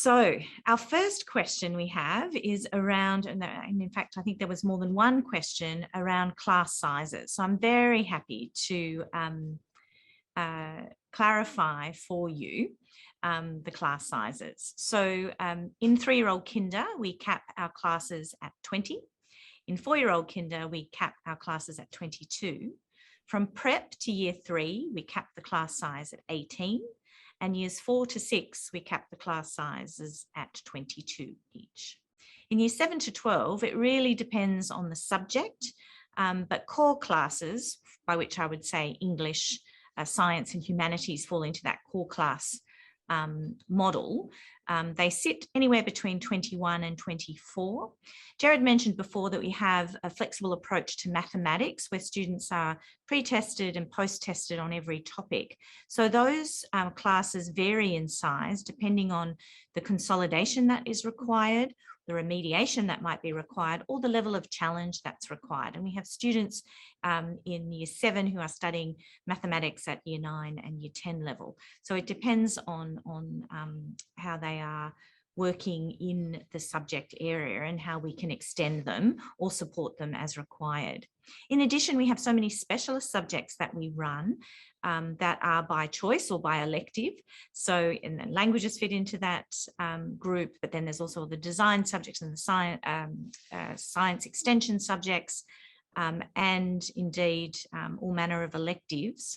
So our first question we have is around, and in fact, I think there was more than one question around class sizes. So I'm very happy to clarify for you the class sizes. So in 3-year-old kinder, we cap our classes at 20. In 4-year-old kinder, we cap our classes at 22. From prep to year 3, we cap the class size at 18. And years 4 to 6, we cap the class sizes at 22 each. In year 7 to 12, it really depends on the subject, but core classes, by which I would say English, science and humanities fall into that core class model. They sit anywhere between 21 and 24. Gerard mentioned before that we have a flexible approach to mathematics where students are pre-tested and post-tested on every topic. So those classes vary in size depending on the consolidation that is required, the remediation that might be required, or the level of challenge that's required. And we have students in year 7 who are studying mathematics at year 9 and year 10 level. So it depends on how they are working in the subject area and how we can extend them or support them as required. In addition, we have so many specialist subjects that we run that are by choice or by elective. So and then languages fit into that group, but then there's also the design subjects and the science extension subjects, and indeed all manner of electives.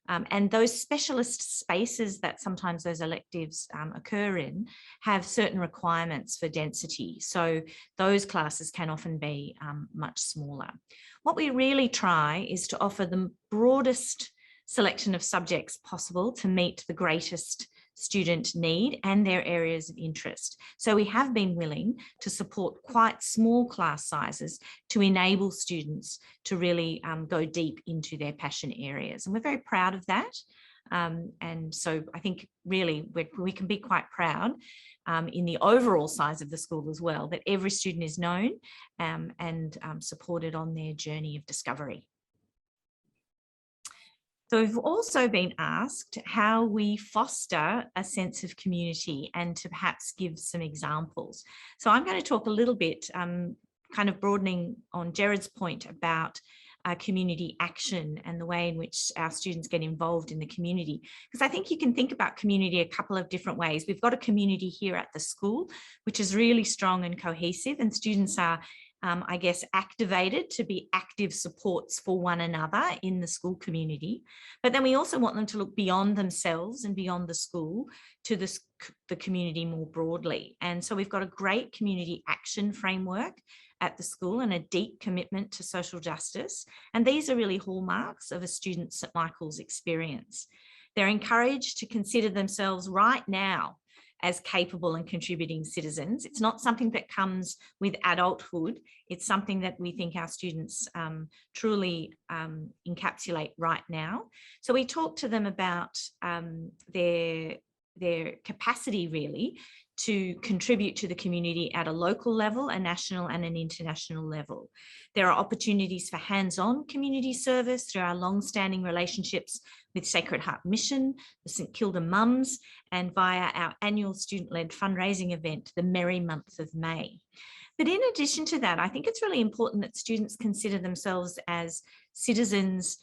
And those specialist spaces that sometimes those electives occur in have certain requirements for density. So those classes can often be much smaller. What we really try is to offer the broadest selection of subjects possible to meet the greatest student need and their areas of interest. So we have been willing to support quite small class sizes to enable students to really go deep into their passion areas. And we're very proud of that. And so I think really we can be quite proud in the overall size of the school as well, that every student is known and supported on their journey of discovery. So we've also been asked how we foster a sense of community and to perhaps give some examples. So I'm going to talk a little bit, kind of broadening on Gerard's point about community action and the way in which our students get involved in the community. Because I think you can think about community a couple of different ways. We've got a community here at the school, which is really strong and cohesive, and students are I guess, activated to be active supports for one another in the school community. But then we also want them to look beyond themselves and beyond the school to the community more broadly. And so we've got a great community action framework at the school and a deep commitment to social justice. And these are really hallmarks of a student St Michael's experience. They're encouraged to consider themselves right now as capable and contributing citizens. It's not something that comes with adulthood. It's something that we think our students truly encapsulate right now. So we talk to them about their capacity really to contribute to the community at a local level, a national and an international level. There are opportunities for hands-on community service through our long-standing relationships with Sacred Heart Mission, the St Kilda Mums, and via our annual student-led fundraising event, the Merry Month of May. But in addition to that, I think it's really important that students consider themselves as citizens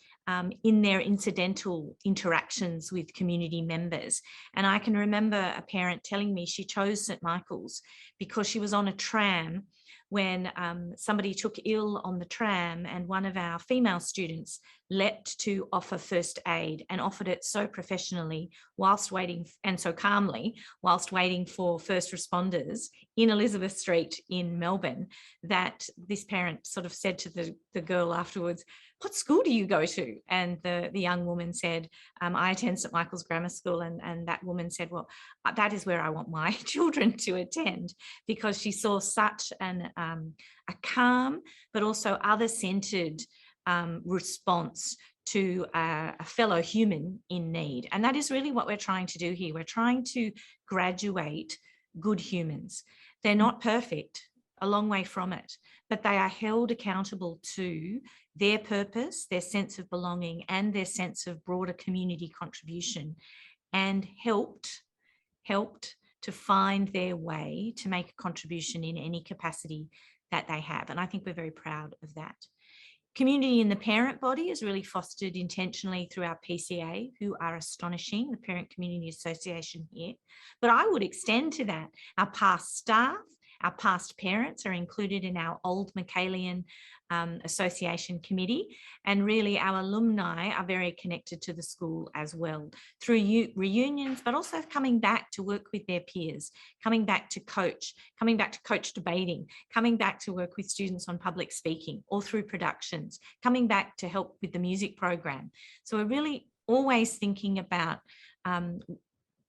in their incidental interactions with community members. And I can remember a parent telling me she chose St Michael's because she was on a tram when somebody took ill on the tram, and one of our female students leapt to offer first aid and offered it so professionally whilst waiting, and so calmly, whilst waiting for first responders in Elizabeth Street in Melbourne, that this parent sort of said to the girl afterwards, "What school do you go to?" And the young woman said, "I attend St Michael's Grammar School." And that woman said, "Well, that is where I want my children to attend," because she saw such a calm, but also other-centered response to a fellow human in need. And that is really what we're trying to do here. We're trying to graduate good humans. They're not perfect, a long way from it, but they are held accountable to their purpose, their sense of belonging, and their sense of broader community contribution, and helped to find their way to make a contribution in any capacity that they have. And I think we're very proud of that. Community in the parent body is really fostered intentionally through our PCA, who are astonishing, the Parent Community Association here. But I would extend to that our past staff, our past parents are included in our Old Michaelian Association committee, and really our alumni are very connected to the school as well through reunions, but also coming back to work with their peers, coming back to coach debating, coming back to work with students on public speaking or through productions, coming back to help with the music program. So we're really always thinking about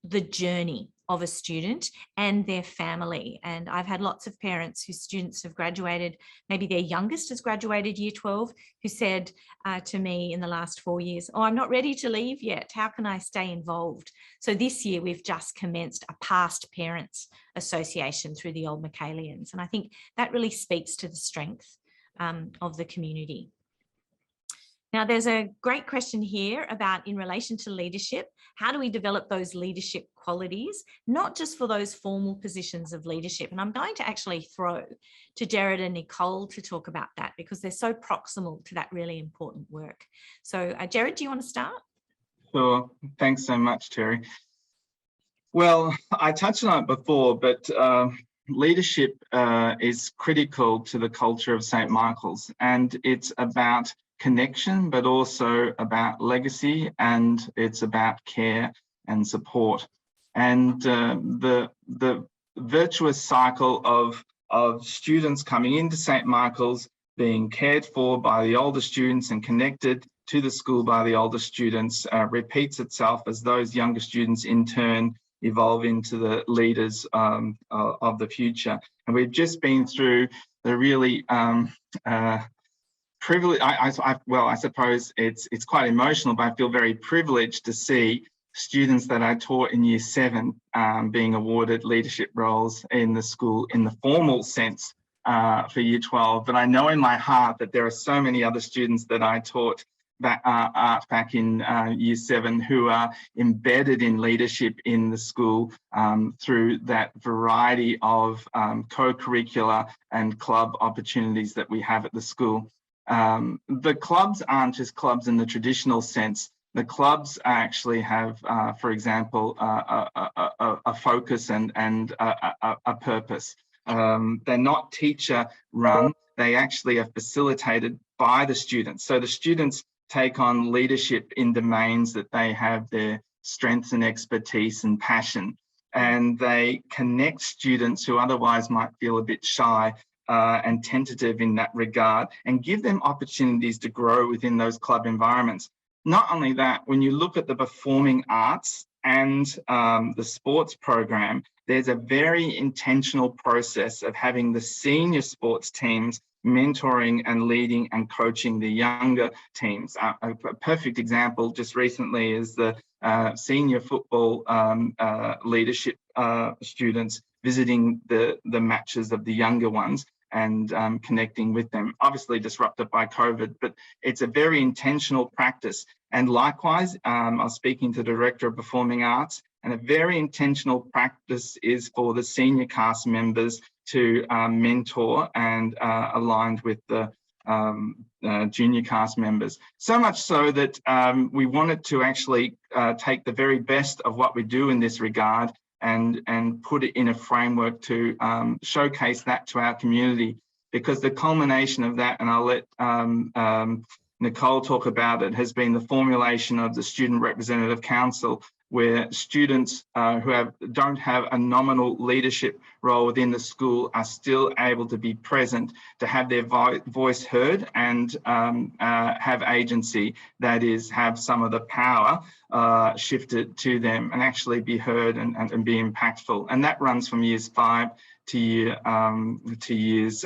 the journey of a student and their family. And I've had lots of parents whose students have graduated, maybe their youngest has graduated year 12, who said to me in the last 4 years, oh, I'm not ready to leave yet. How can I stay involved? So this year we've just commenced a past parents association through the Old Michaelians. And I think that really speaks to the strength of the community. Now, there's a great question here about in relation to leadership, how do we develop those leadership qualities, not just for those formal positions of leadership? And I'm going to actually throw to Gerard and Nicole to talk about that because they're so proximal to that really important work. So Gerard, do you want to start? Sure. Thanks so much, Terry. Well, I touched on it before, but leadership is critical to the culture of St. Michael's, and it's about connection, but also about legacy, and it's about care and support. And the virtuous cycle of students coming into St. Michael's, being cared for by the older students and connected to the school by the older students repeats itself as those younger students in turn evolve into the leaders of the future. And we've just been through the really privilege. Well, I suppose it's quite emotional, but I feel very privileged to see students that I taught in year 7 being awarded leadership roles in the school in the formal sense for year 12. But I know in my heart that there are so many other students that I taught art back in year 7 who are embedded in leadership in the school through that variety of co-curricular and club opportunities that we have at the school. The clubs aren't just clubs in the traditional sense. The clubs actually have, for example, a focus and a purpose. They're not teacher run. They actually are facilitated by the students. So the students take on leadership in domains that they have their strengths and expertise and passion. And they connect students who otherwise might feel a bit shy and tentative in that regard, and give them opportunities to grow within those club environments. Not only that, when you look at the performing arts and the sports program, there's a very intentional process of having the senior sports teams mentoring and leading and coaching the younger teams. A perfect example just recently is the senior football leadership students visiting the matches of the younger ones and connecting with them, obviously disrupted by COVID, but it's a very intentional practice. And likewise, I was speaking to the Director of Performing Arts, and a very intentional practice is for the senior cast members to mentor and aligned with the junior cast members. So much so that we wanted to actually take the very best of what we do in this regard and put it in a framework to showcase that to our community, because the culmination of that, and I'll let Nicole talk about it, has been the formulation of the Student Representative Council, where students who don't have a nominal leadership role within the school are still able to be present, to have their voice heard and have agency, that is, have some of the power shifted to them and actually be heard and be impactful. And that runs from years 5 to years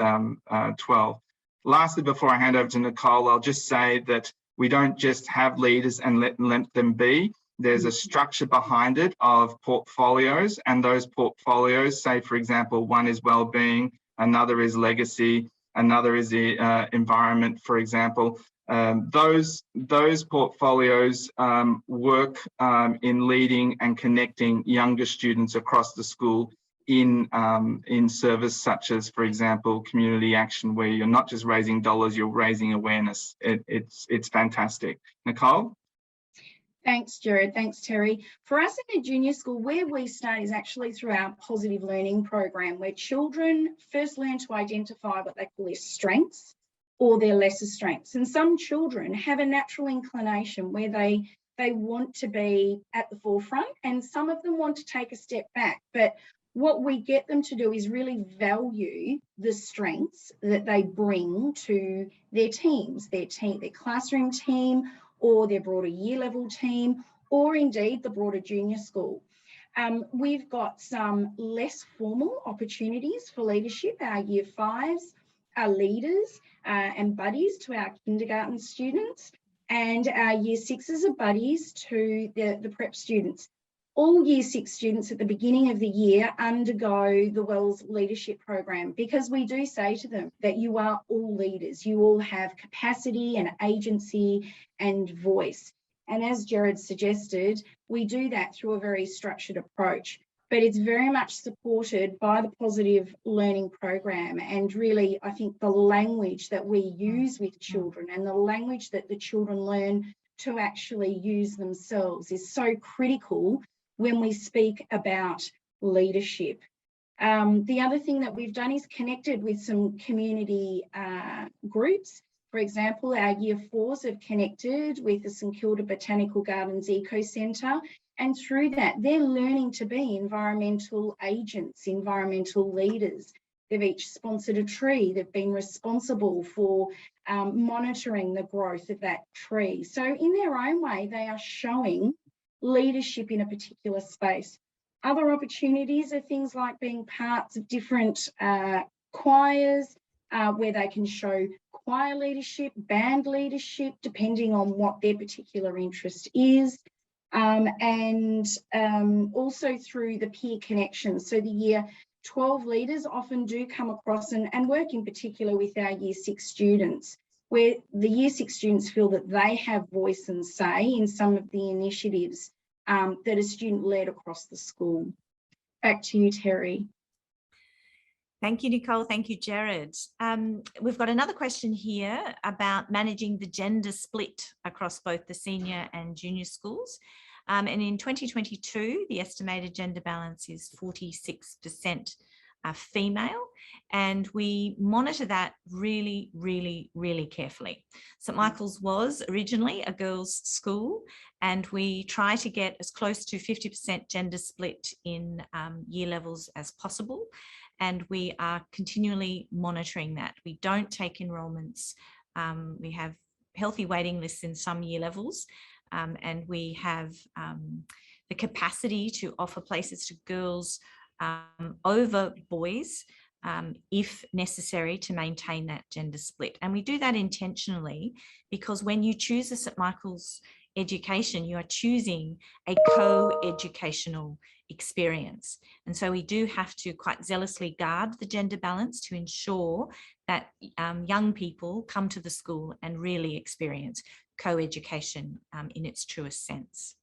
12. Lastly, before I hand over to Nicole, I'll just say that we don't just have leaders and let them be. There's a structure behind it of portfolios, and those portfolios, say, for example, one is wellbeing, another is legacy, another is the environment, for example. Those portfolios work in leading and connecting younger students across the school in service such as, for example, community action, where you're not just raising dollars, you're raising awareness. It's fantastic. Nicole? Thanks, Gerard. Thanks, Terry. For us in a junior school, where we start is actually through our positive learning program, where children first learn to identify what they call their strengths or their lesser strengths. And some children have a natural inclination where they want to be at the forefront, and some of them want to take a step back. But what we get them to do is really value the strengths that they bring to their teams, their classroom team, or their broader year level team, or indeed the broader junior school. We've got some less formal opportunities for leadership. Our year fives are leaders and buddies to our kindergarten students, and our year sixes are buddies to the prep students. All year six students at the beginning of the year undergo the WELS leadership program, because we do say to them that you are all leaders. You all have capacity and agency and voice. And as Gerard suggested, we do that through a very structured approach, but it's very much supported by the positive learning program. And really, I think the language that we use with children and the language that the children learn to actually use themselves is so critical when we speak about leadership. The other thing that we've done is connected with some community groups. For example, our year fours have connected with the St Kilda Botanical Gardens Eco Centre, and through that, they're learning to be environmental agents, environmental leaders. They've each sponsored a tree. They've been responsible for monitoring the growth of that tree. So in their own way, they are showing leadership in a particular space. Other opportunities are things like being parts of different choirs, where they can show choir leadership, band leadership, depending on what their particular interest is, and also through the peer connections. So the year 12 leaders often do come across and work in particular with our year six students, where the year six students feel that they have voice and say in some of the initiatives that are student-led across the school. Back to you, Terry. Thank you, Nicole. Thank you, Gerard. We've got another question here about managing the gender split across both the senior and junior schools. And in 2022, the estimated gender balance is 46% female, and we monitor that really, really, really carefully. St Michael's was originally a girls' school, and we try to get as close to 50% gender split in year levels as possible, and we are continually monitoring that. We don't take enrolments. We have healthy waiting lists in some year levels, and we have the capacity to offer places to girls over boys if necessary to maintain that gender split. And we do that intentionally, because when you choose a St Michael's education, you are choosing a co-educational experience. And so we do have to quite zealously guard the gender balance to ensure that young people come to the school and really experience co-education in its truest sense.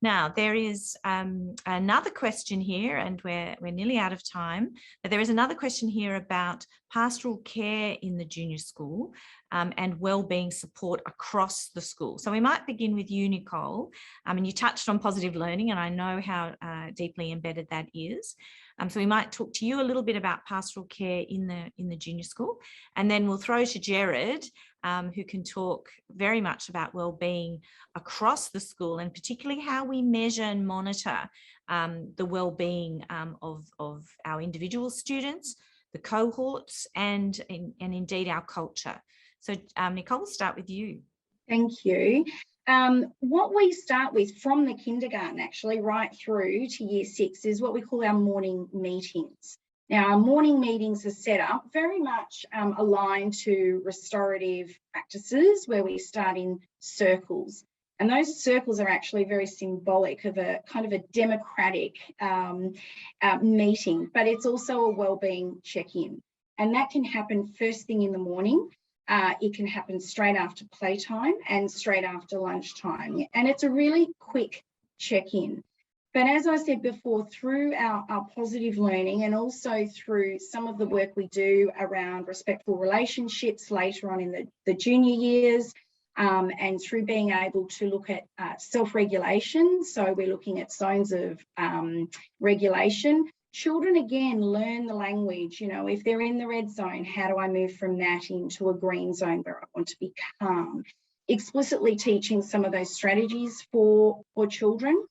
Now, there is another question here, and we're nearly out of time, but there is another question here about pastoral care in the junior school and wellbeing support across the school. So we might begin with you, Nicole, and you touched on positive learning, and I know how deeply embedded that is. So we might talk to you a little bit about pastoral care in the junior school, and then we'll throw to Gerard, who can talk very much about wellbeing across the school, and particularly how we measure and monitor the wellbeing of our individual students, the cohorts, and indeed our culture. So Nicole, we'll start with you. Thank you. What we start with from the kindergarten actually right through to year six is what we call our morning meetings. Now, our morning meetings are set up very much aligned to restorative practices, where we start in circles. And those circles are actually very symbolic of a kind of a democratic meeting, but it's also a wellbeing check-in. And that can happen first thing in the morning. It can happen straight after playtime and straight after lunchtime. And it's a really quick check-in. But as I said before, through our positive learning and also through some of the work we do around respectful relationships later on in the junior years, and through being able to look at self-regulation. So we're looking at zones of regulation. Children, again, learn the language. You know, if they're in the red zone, how do I move from that into a green zone where I want to be calm? Explicitly teaching some of those strategies for children.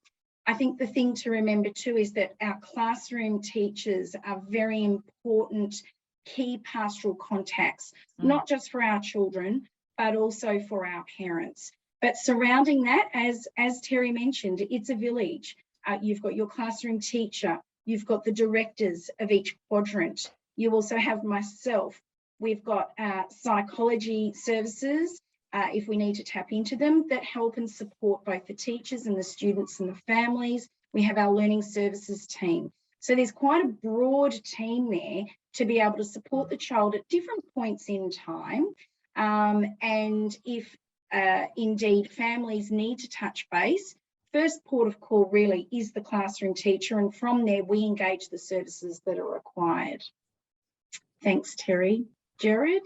I think the thing to remember too is that our classroom teachers are very important key pastoral contacts, not just for our children, but also for our parents. But surrounding that, as Terry mentioned, it's a village. You've got your classroom teacher, you've got the directors of each quadrant. You also have myself. We've got psychology services, if we need to tap into them, that help and support both the teachers and the students and the families. We have our learning services team. So there's quite a broad team there to be able to support the child at different points in time. And if indeed families need to touch base, first port of call really is the classroom teacher, and from there we engage the services that are required. Thanks, Terry. Gerard?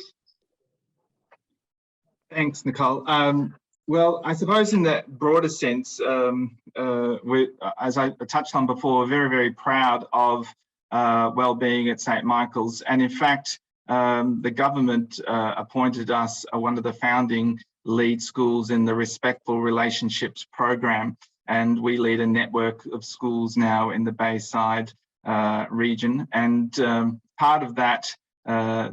Thanks, Nicole. Well, I suppose in that broader sense, as I touched on before, we're very, very proud of wellbeing at St Michael's. And in fact, the government appointed us one of the founding lead schools in the Respectful Relationships program. And we lead a network of schools now in the Bayside region. And part of that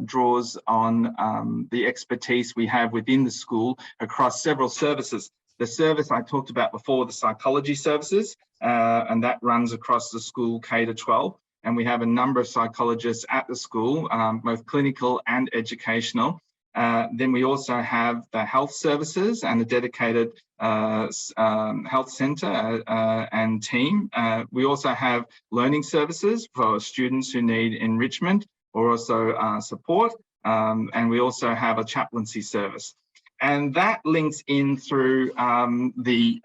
draws on the expertise we have within the school across several services. The service I talked about before, the psychology services, and that runs across the school K to 12. And we have a number of psychologists at the school, both clinical and educational. Then we also have the health services and a dedicated health centre and team. We also have learning services for students who need enrichment or also support. And we also have a chaplaincy service. And that links in through the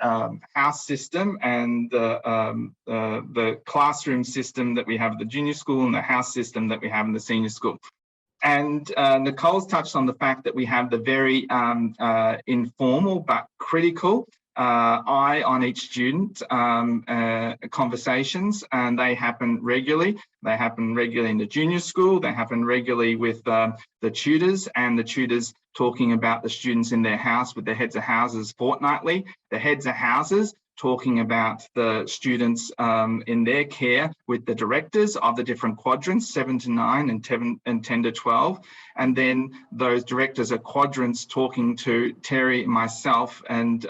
house system and the classroom system that we have at the junior school and the house system that we have in the senior school. And Nicole's touched on the fact that we have the very informal but critical eye on each student conversations, and they happen regularly. They happen regularly in the junior school. They happen regularly with the tutors, and the tutors talking about the students in their house with the heads of houses fortnightly. The heads of houses talking about the students in their care with the directors of the different quadrants, 7 to 9 and 10 to 12. And then those directors of quadrants talking to Terry, myself, and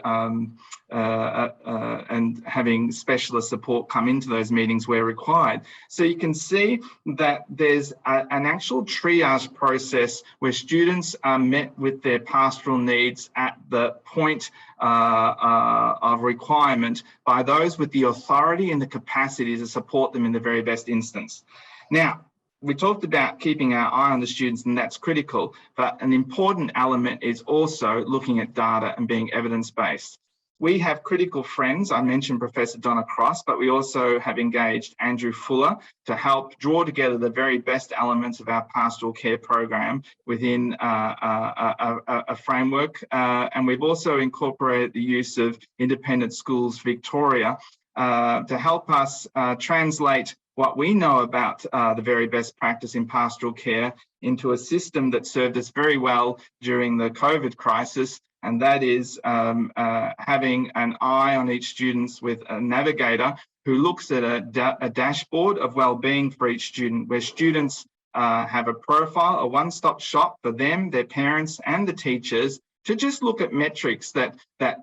having specialist support come into those meetings where required. So you can see that there's an actual triage process where students are met with their pastoral needs at the point of requirement by those with the authority and the capacity to support them in the very best instance. Now, we talked about keeping our eye on the students, and that's critical, but an important element is also looking at data and being evidence-based. We have critical friends. I mentioned Professor Donna Cross, but we also have engaged Andrew Fuller to help draw together the very best elements of our pastoral care program within a framework. And we've also incorporated the use of Independent Schools Victoria to help us translate what we know about the very best practice in pastoral care into a system that served us very well during the COVID crisis. And that is having an eye on each student with a navigator who looks at a dashboard of well-being for each student, where students have a profile, a one-stop shop for them, their parents and the teachers to just look at metrics that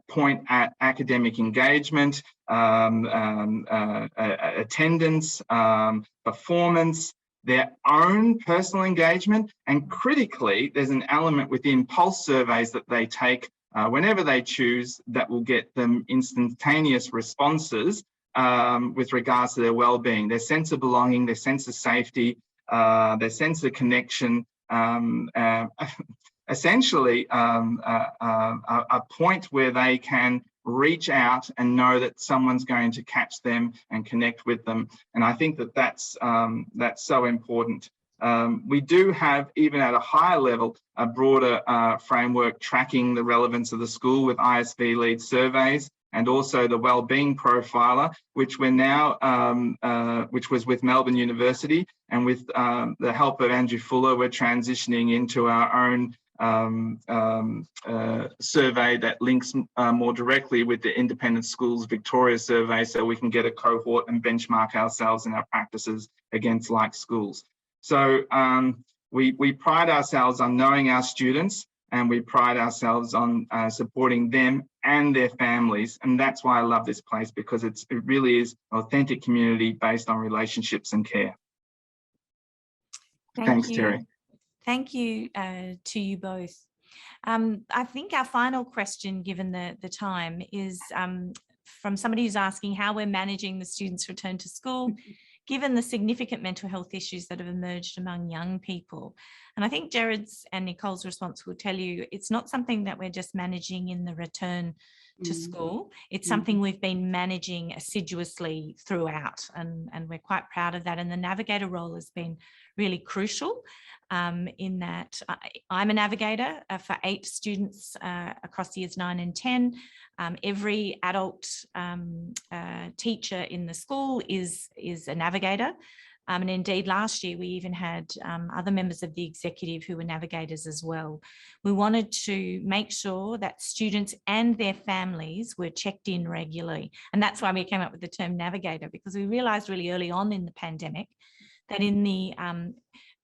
point at academic engagement, attendance, performance, their own personal engagement, and critically, there's an element within pulse surveys that they take whenever they choose that will get them instantaneous responses with regards to their well-being, their sense of belonging, their sense of safety, their sense of connection. essentially a point where they can reach out and know that someone's going to catch them and connect with them. And I think that that's so important. We do have, even at a higher level, a broader framework tracking the relevance of the school with ISV lead surveys, and also the wellbeing profiler, which we're now, which was with Melbourne University, and with the help of Andrew Fuller, we're transitioning into our own survey that links more directly with the Independent Schools Victoria survey, so we can get a cohort and benchmark ourselves and our practices against like schools. So we pride ourselves on knowing our students, and we pride ourselves on supporting them and their families. And that's why I love this place, because it really is an authentic community based on relationships and care. Thanks, Terry. Thank you to you both. I think our final question, given the time, is from somebody who's asking how we're managing the students' return to school, given the significant mental health issues that have emerged among young people. And I think Gerard's and Nicole's response will tell you it's not something that we're just managing in the return to school. It's something we've been managing assiduously throughout, and we're quite proud of that. And the navigator role has been really crucial in that I'm a navigator for 8 students across years 9 and 10. Every adult teacher in the school is a navigator. And indeed, last year, we even had other members of the executive who were navigators as well. We wanted to make sure that students and their families were checked in regularly. And that's why we came up with the term navigator, because we realised really early on in the pandemic that in the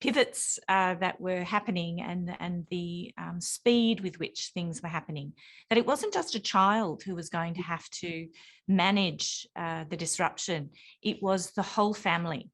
pivots that were happening and the speed with which things were happening, that it wasn't just a child who was going to have to manage the disruption, it was the whole family.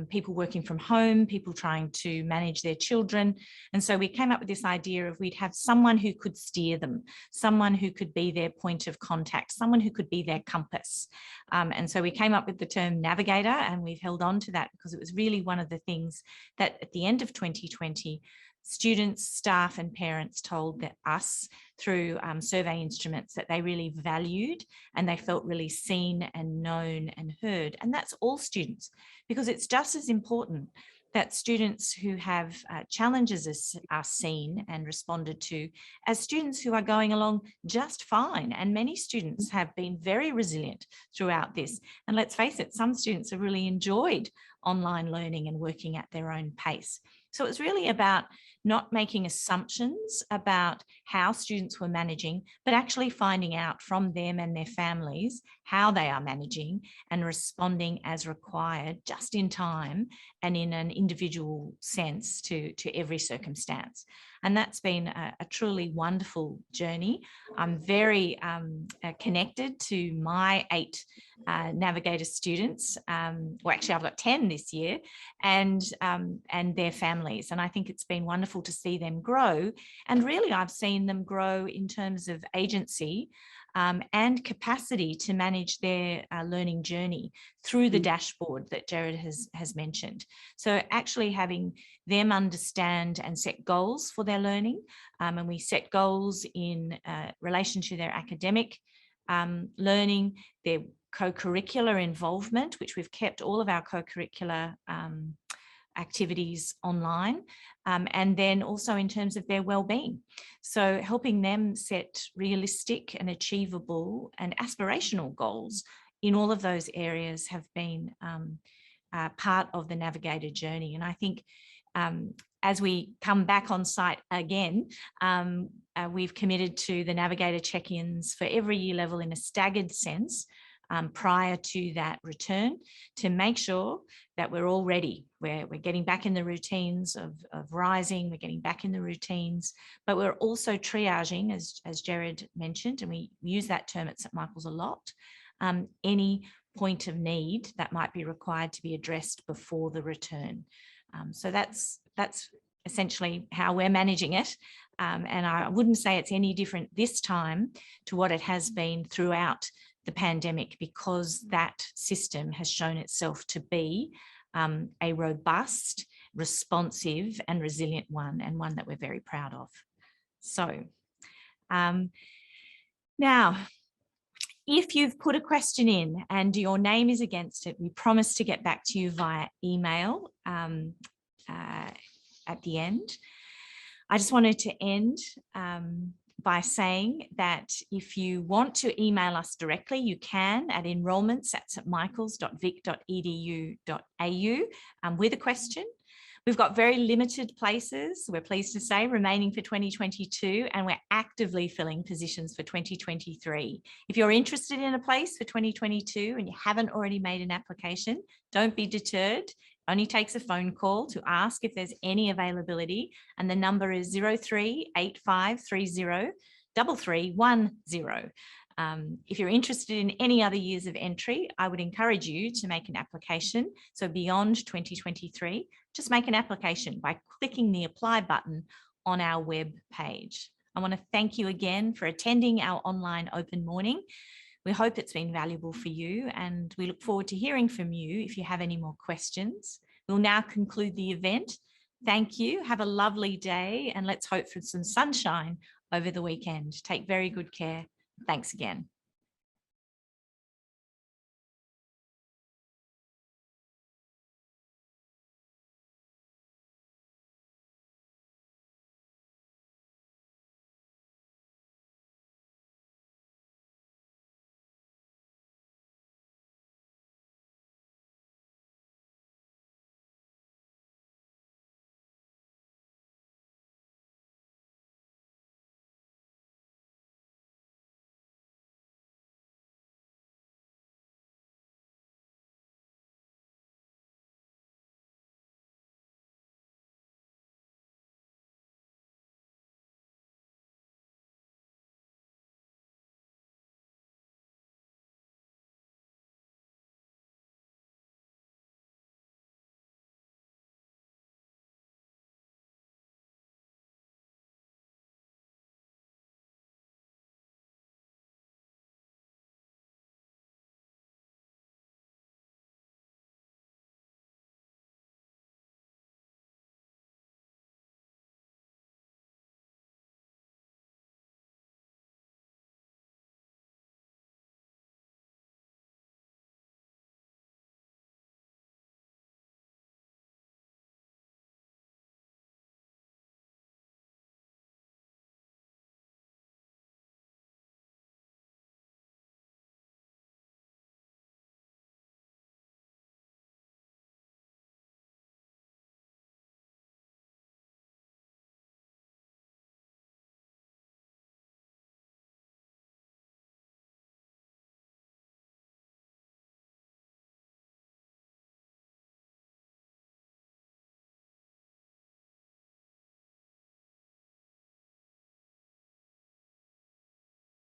People working from home, people trying to manage their children. And so we came up with this idea of we'd have someone who could steer them, someone who could be their point of contact, someone who could be their compass. And so we came up with the term navigator, and we've held on to that because it was really one of the things that at the end of 2020, students, staff and parents told us through survey instruments that they really valued and they felt really seen and known and heard. And that's all students, because it's just as important that students who have challenges are seen and responded to as students who are going along just fine. And many students have been very resilient throughout this. And let's face it, some students have really enjoyed online learning and working at their own pace. So it's really about not making assumptions about how students were managing, but actually finding out from them and their families how they are managing and responding as required, just in time and in an individual sense to every circumstance. And that's been a truly wonderful journey. I'm very connected to my 8 navigator students. Well, actually, I've got 10 this year, and their families. And I think it's been wonderful to see them grow. And really, I've seen them grow in terms of agency and capacity to manage their learning journey through the dashboard that Gerard has mentioned. So actually having them understand and set goals for their learning, and we set goals in relation to their academic learning, their co-curricular involvement, which we've kept all of our co-curricular activities online, and then also in terms of their well-being. So helping them set realistic and achievable and aspirational goals in all of those areas have been part of the navigator journey. And I think as we come back on site again, we've committed to the navigator check-ins for every year level in a staggered sense, prior to that return, to make sure that we're all ready. We're getting back in the routines of rising, we're getting back in the routines, but we're also triaging, as Gerard mentioned, and we use that term at St Michael's a lot, any point of need that might be required to be addressed before the return. So that's essentially how we're managing it. And I wouldn't say it's any different this time to what it has been throughout the pandemic, because that system has shown itself to be a robust, responsive and resilient one, and one that we're very proud of. So now, if you've put a question in and your name is against it, we promise to get back to you via email at the end. I just wanted to end by saying that if you want to email us directly, you can at enrolments@michaels.vic.edu.au with a question. We've got very limited places, we're pleased to say, remaining for 2022, and we're actively filling positions for 2023. If you're interested in a place for 2022 and you haven't already made an application, don't be deterred. It only takes a phone call to ask if there's any availability, and the number is 038530 3310. If you're interested in any other years of entry, I would encourage you to make an application. So beyond 2023, just make an application by clicking the apply button on our web page. I want to thank you again for attending our online open morning. We hope it's been valuable for you, and we look forward to hearing from you if you have any more questions. We'll now conclude the event. Thank you. Have a lovely day, and let's hope for some sunshine over the weekend. Take very good care. Thanks again.